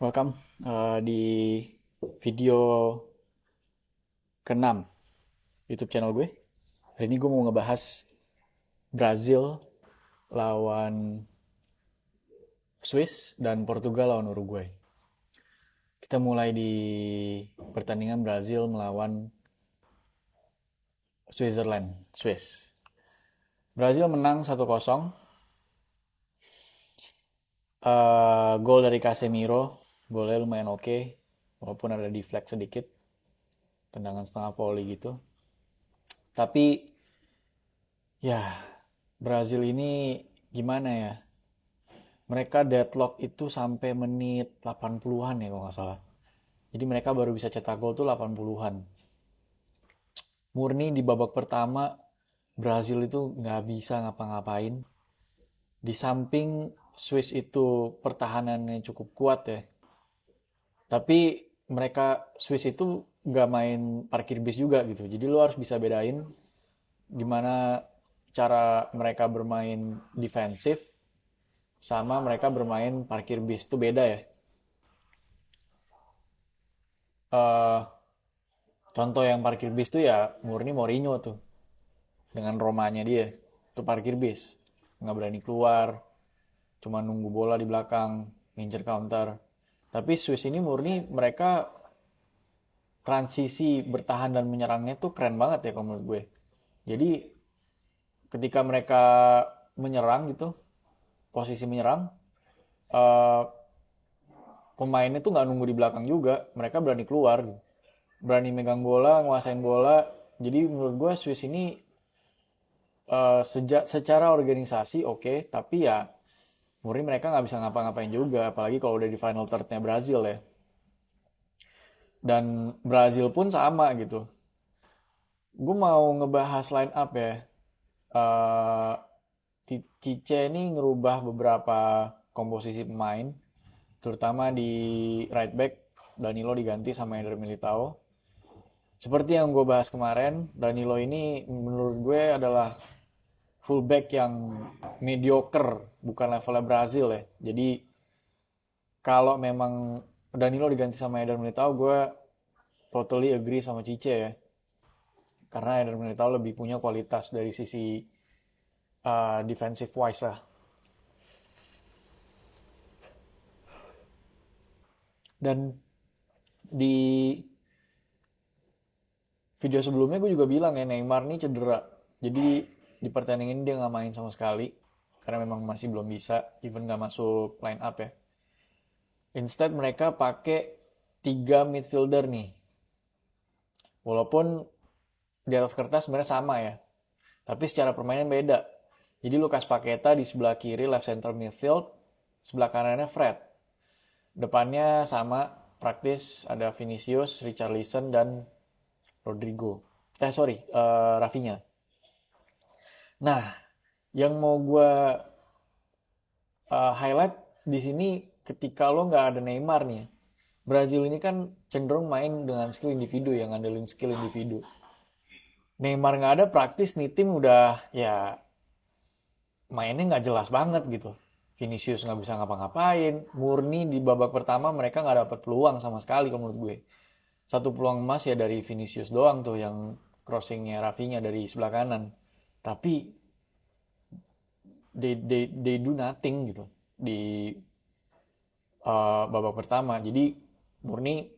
Welcome di video ke-6 YouTube channel gue. Hari ini gue mau ngebahas Brazil lawan Swiss dan Portugal lawan Uruguay. Kita mulai di pertandingan Brazil melawan Swiss. Brazil menang 1-0. Gol dari Casemiro, golnya lumayan oke, walaupun ada deflect sedikit, tendangan setengah volley gitu. Tapi ya, Brazil ini gimana ya? Mereka deadlock itu sampai menit 80-an ya kalau nggak salah. Jadi mereka baru bisa cetak gol tuh 80-an. Murni di babak pertama, Brazil itu nggak bisa ngapa-ngapain. Di samping Swiss itu pertahanannya cukup kuat ya. Tapi Swiss itu nggak main parkir bis juga gitu. Jadi lo harus bisa bedain gimana cara mereka bermain defensif sama mereka bermain parkir bis itu beda ya. Eh Contoh yang parkir bis tuh ya murni Mourinho tuh dengan Romanya dia. Itu parkir bis. Nggak berani keluar, cuma nunggu bola di belakang, ngincer counter. Tapi Swiss ini murni mereka transisi bertahan dan menyerangnya tuh keren banget ya kalau menurut gue. Jadi ketika mereka menyerang gitu, posisi menyerang, eh, pemainnya tuh nggak nunggu di belakang juga, mereka berani keluar, gitu. Berani megang bola, nguasain bola. Jadi menurut gue Swiss ini secara organisasi oke, tapi ya murni mereka nggak bisa ngapa-ngapain juga, apalagi kalau udah di final third-nya Brazil ya. Dan Brazil pun sama gitu. Gue mau ngebahas line up ya. Eh Cice ini ngerubah beberapa komposisi pemain, terutama di right back Danilo diganti sama Eder Militao. Seperti yang gue bahas kemarin, Danilo ini menurut gue adalah fullback yang mediocre, bukan levelnya Brazil ya. Jadi kalau memang Danilo diganti sama Eder Militao, gue totally agree sama Cice ya. Karena Eder Militao lebih punya kualitas dari sisi defensive wise lah. Dan di video sebelumnya gue juga bilang ya Neymar nih cedera. Jadi di pertandingan ini dia nggak main sama sekali. Karena memang masih belum bisa, even nggak masuk line up ya. Instead mereka pakai 3 midfielder nih. Walaupun di atas kertas sebenarnya sama ya. Tapi secara permainan beda. Jadi Lucas Paqueta di sebelah kiri left center midfield, sebelah kanannya Fred. Depannya sama, praktis ada Vinicius, Richarlison dan Rodrigo. Rafinha. Nah, yang mau gue highlight di sini ketika lo nggak ada Neymar nih, ya. Brazil ini kan cenderung main dengan skill individu, yang ngandelin skill individu. Neymar nggak ada, praktis nih tim udah ya mainnya nggak jelas banget gitu. Vinicius nggak bisa ngapa-ngapain. Murni di babak pertama mereka nggak dapat peluang sama sekali kalau menurut gue. Satu peluang emas ya dari Vinicius doang tuh yang crossingnya Rafinha dari sebelah kanan. Tapi they do nothing gitu di babak pertama. Jadi murni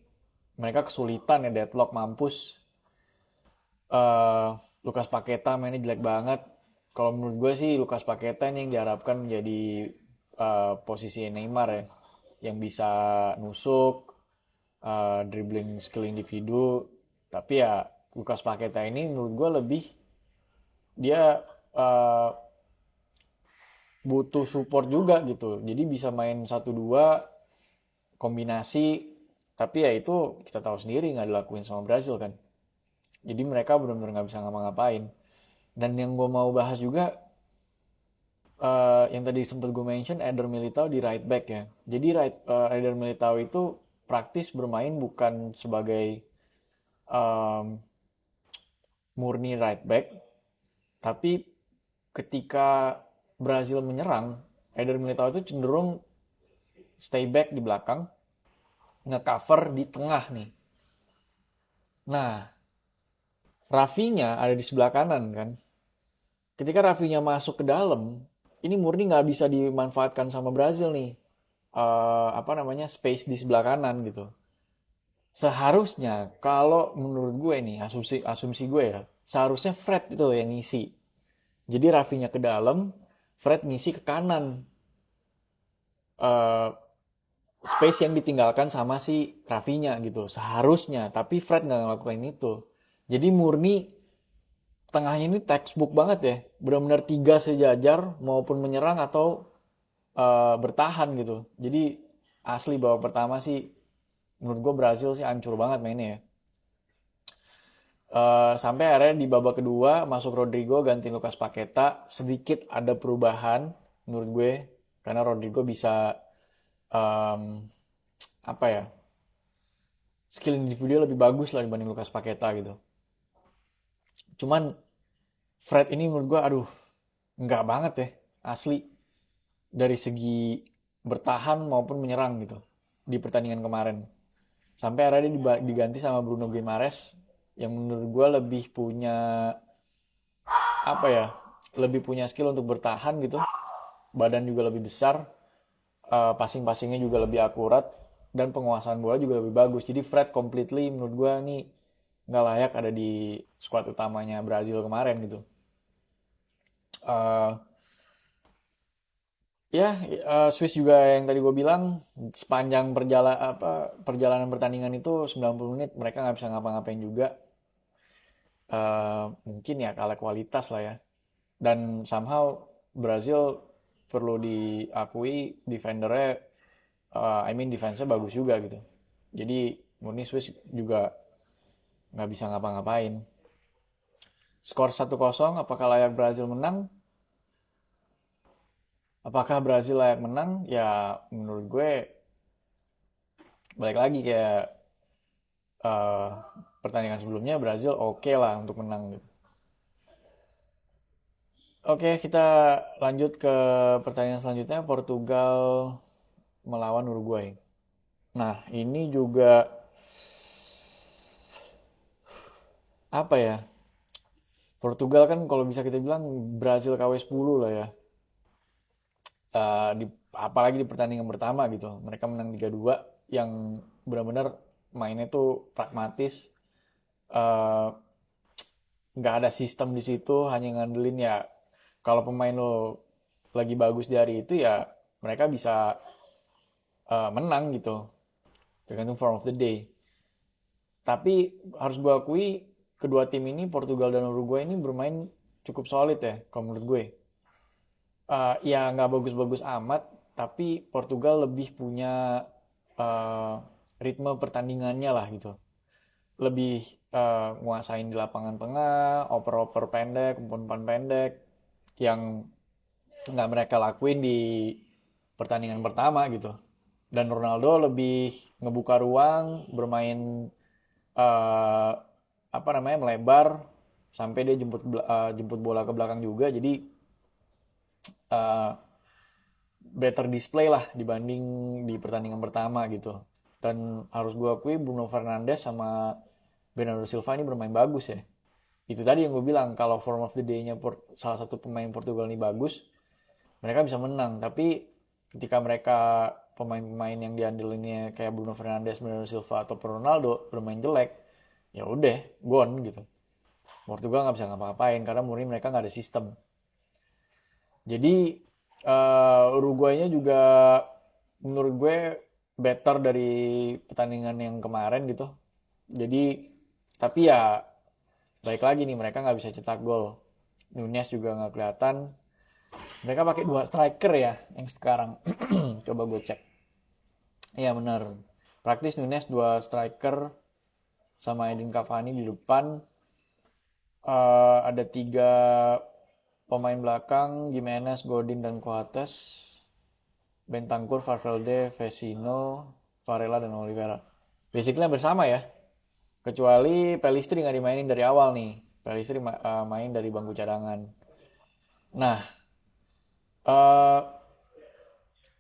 mereka kesulitan ya deadlock mampus. eh Lucas Paqueta mainnya jelek banget. Kalau menurut gue sih Lucas Paqueta ini yang diharapkan menjadi posisi Neymar ya, yang bisa nusuk, dribbling skill individu. Tapi ya Lucas Paqueta ini menurut gue lebih dia uh, butuh support juga gitu. Jadi bisa main satu dua kombinasi, tapi ya itu kita tahu sendiri nggak dilakuin sama Brazil kan. Jadi mereka benar-benar nggak bisa ngapa-ngapain. Dan yang gue mau bahas juga, yang tadi sempat gue mention, Eder Militao di right back ya. Jadi Eder Militao itu praktis bermain bukan sebagai um, murni right back, tapi ketika Brazil menyerang, Eder Militao itu cenderung stay back di belakang, ngecover di tengah nih. Nah, Rafinya ada di sebelah kanan kan. Ketika Rafinya masuk ke dalam, ini murni nggak bisa dimanfaatkan sama Brazil nih. Apa namanya, space di sebelah kanan gitu. Seharusnya kalau menurut gue nih, asumsi asumsi gue ya, seharusnya Fred itu yang ngisi. Jadi Rafinya ke dalam, Fred ngisi ke kanan. Eh, Space yang ditinggalkan sama si Rafinya gitu. Seharusnya, tapi Fred nggak ngelakuin itu. Jadi murni tengahnya ini textbook banget ya. Benar-benar tiga sejajar maupun menyerang atau bertahan gitu. Jadi asli babak pertama sih menurut gue Brazil sih hancur banget mainnya ya. Sampai akhirnya di babak kedua masuk Rodrigo ganti Lucas Paqueta, sedikit ada perubahan menurut gue karena Rodrigo bisa em, apa ya, skill individu lebih bagus lah dibanding Lucas Paqueta gitu. Cuman Fred ini menurut gue aduh enggak banget ya asli dari segi bertahan maupun menyerang gitu di pertandingan kemarin. Sampai akhirnya dia diganti sama Bruno Guimaraes yang menurut gue lebih punya apa ya, lebih punya skill untuk bertahan gitu. Badan juga lebih besar, passing-passingnya juga lebih akurat, dan penguasaan bola juga lebih bagus. Jadi Fred completely menurut gue nih nggak layak ada di skuad utamanya Brazil kemarin gitu. Eh, Ya, Swiss juga yang tadi gue bilang sepanjang perjalanan pertandingan itu 90 menit mereka nggak bisa ngapa-ngapain juga. Mungkin ya kalah kualitas lah ya. Dan somehow Brazil perlu diakui defendernya, I mean defense-nya bagus juga gitu. Jadi murni Swiss juga nggak bisa ngapa-ngapain. Skor 1-0, apakah layak Brazil menang? Apakah Brazil layak menang? Ya menurut gue balik lagi kayak eh, pertandingan sebelumnya Brazil oke lah untuk menang gitu. Oke, kita lanjut ke pertandingan selanjutnya Portugal melawan Uruguay. Nah, ini juga apa ya? Portugal kan kalau bisa kita bilang Brazil KW10 lah ya. Apalagi di pertandingan pertama gitu. Mereka menang 3-2 yang benar-benar mainnya tuh pragmatis. Eh, nggak ada sistem di situ, hanya ngandelin ya kalau pemain lo lagi bagus di hari itu ya mereka bisa menang gitu, tergantung form of the day. Tapi harus gue akui kedua tim ini Portugal dan Uruguay ini bermain cukup solid ya kalau menurut gue. Ya nggak bagus-bagus amat, tapi Portugal lebih punya eh, ritme pertandingannya lah gitu. Lebih nguasain di lapangan tengah, oper-oper pendek, umpan pendek yang nggak mereka lakuin di pertandingan pertama gitu. Dan Ronaldo lebih ngebuka ruang, bermain eh, apa namanya melebar sampai dia jemput bola ke belakang juga. Jadi eh, better display lah dibanding di pertandingan pertama gitu. Dan harus gue akui Bruno Fernandes sama Bernardo Silva ini bermain bagus ya. Itu tadi yang gue bilang kalau form of the day-nya salah satu pemain Portugal ini bagus, mereka bisa menang. Tapi ketika mereka pemain-pemain yang diandelinnya kayak Bruno Fernandes, Bernardo Silva atau Ronaldo bermain jelek, ya udah gone gitu. Portugal nggak bisa ngapa-ngapain karena murni mereka nggak ada sistem. Jadi Uruguay-nya juga menurut gue better dari pertandingan yang kemarin gitu. Jadi tapi ya baik lagi nih mereka nggak bisa cetak gol. Nunez juga nggak kelihatan. Mereka pakai dua striker ya yang sekarang. Coba gue cek. Iya benar. Praktis Nunez dua striker sama Edin Cavani di depan. Ada tiga pemain belakang, Gimenez, Godin, dan Coates. Bentancur, Valverde, Vecino, Varela, dan Oliveira. Basically hampir sama ya. Kecuali Pelistri nggak dimainin dari awal nih. Pelistri main dari bangku cadangan. Nah, uh,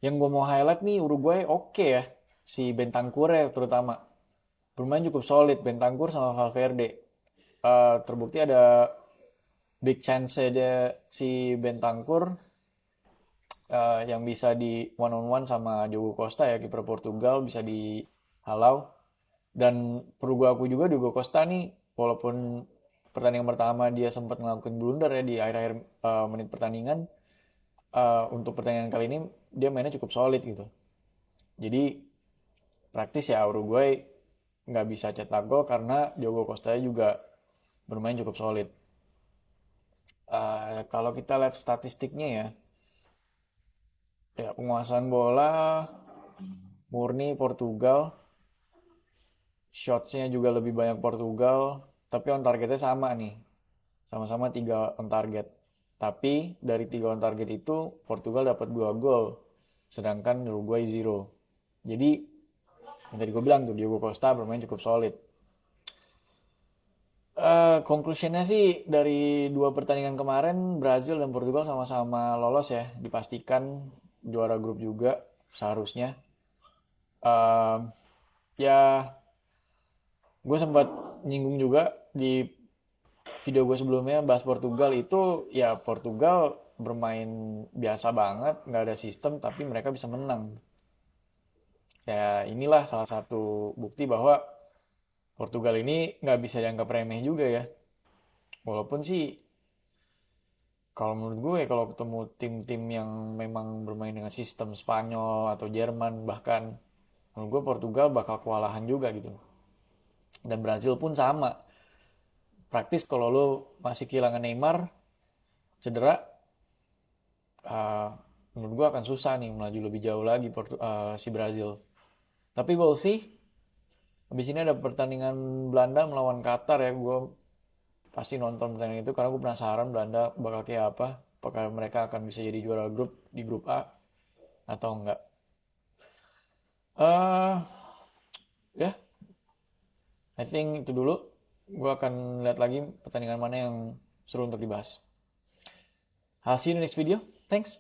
yang gue mau highlight nih Uruguay oke ya. si Bentancur ya terutama bermain cukup solid, Bentancur sama Valverde. Terbukti ada big chance dia si Bentancur yang bisa di one on one sama Diogo Costa ya, kiper Portugal, bisa dihalau. Dan perlu gue akui juga Diogo Costa nih, walaupun pertandingan pertama dia sempat ngelakuin blunder ya di akhir-akhir menit pertandingan, untuk pertandingan kali ini dia mainnya cukup solid gitu. Jadi praktis ya Uruguay nggak bisa cetak gol karena Diogo Costa juga bermain cukup solid. Kalau kita lihat statistiknya ya penguasaan bola murni Portugal, shotsnya juga lebih banyak Portugal, tapi on targetnya sama nih, sama-sama 3 on target. Tapi dari 3 on target itu Portugal dapat 2 gol, sedangkan Uruguay 0. Jadi yang tadi gue bilang tuh Diogo Costa bermain cukup solid. Conclusionnya sih dari dua pertandingan kemarin Brazil dan Portugal sama-sama lolos ya, dipastikan juara grup juga seharusnya. Eh, ya gue sempat nyinggung juga di video gue sebelumnya bahas Portugal itu ya Portugal bermain biasa banget, nggak ada sistem tapi mereka bisa menang. Ya inilah salah satu bukti bahwa Portugal ini nggak bisa dianggap remeh juga ya. Walaupun sih kalau menurut gue kalau ketemu tim-tim yang memang bermain dengan sistem Spanyol atau Jerman bahkan menurut gue Portugal bakal kewalahan juga gitu. Dan Brazil pun sama. Praktis kalau lo masih kehilangan Neymar, cedera, uh, menurut gue akan susah nih melaju lebih jauh lagi si Brazil. Tapi we'll see. Habis ini ada pertandingan Belanda melawan Qatar ya. Gue pasti nonton pertandingan itu karena gue penasaran Belanda bakal kayak apa. Apakah mereka akan bisa jadi juara grup di grup A atau enggak. uh, ya, yeah, I think itu dulu. Gue akan lihat lagi pertandingan mana yang seru untuk dibahas. I'll see you in the next video. Thanks.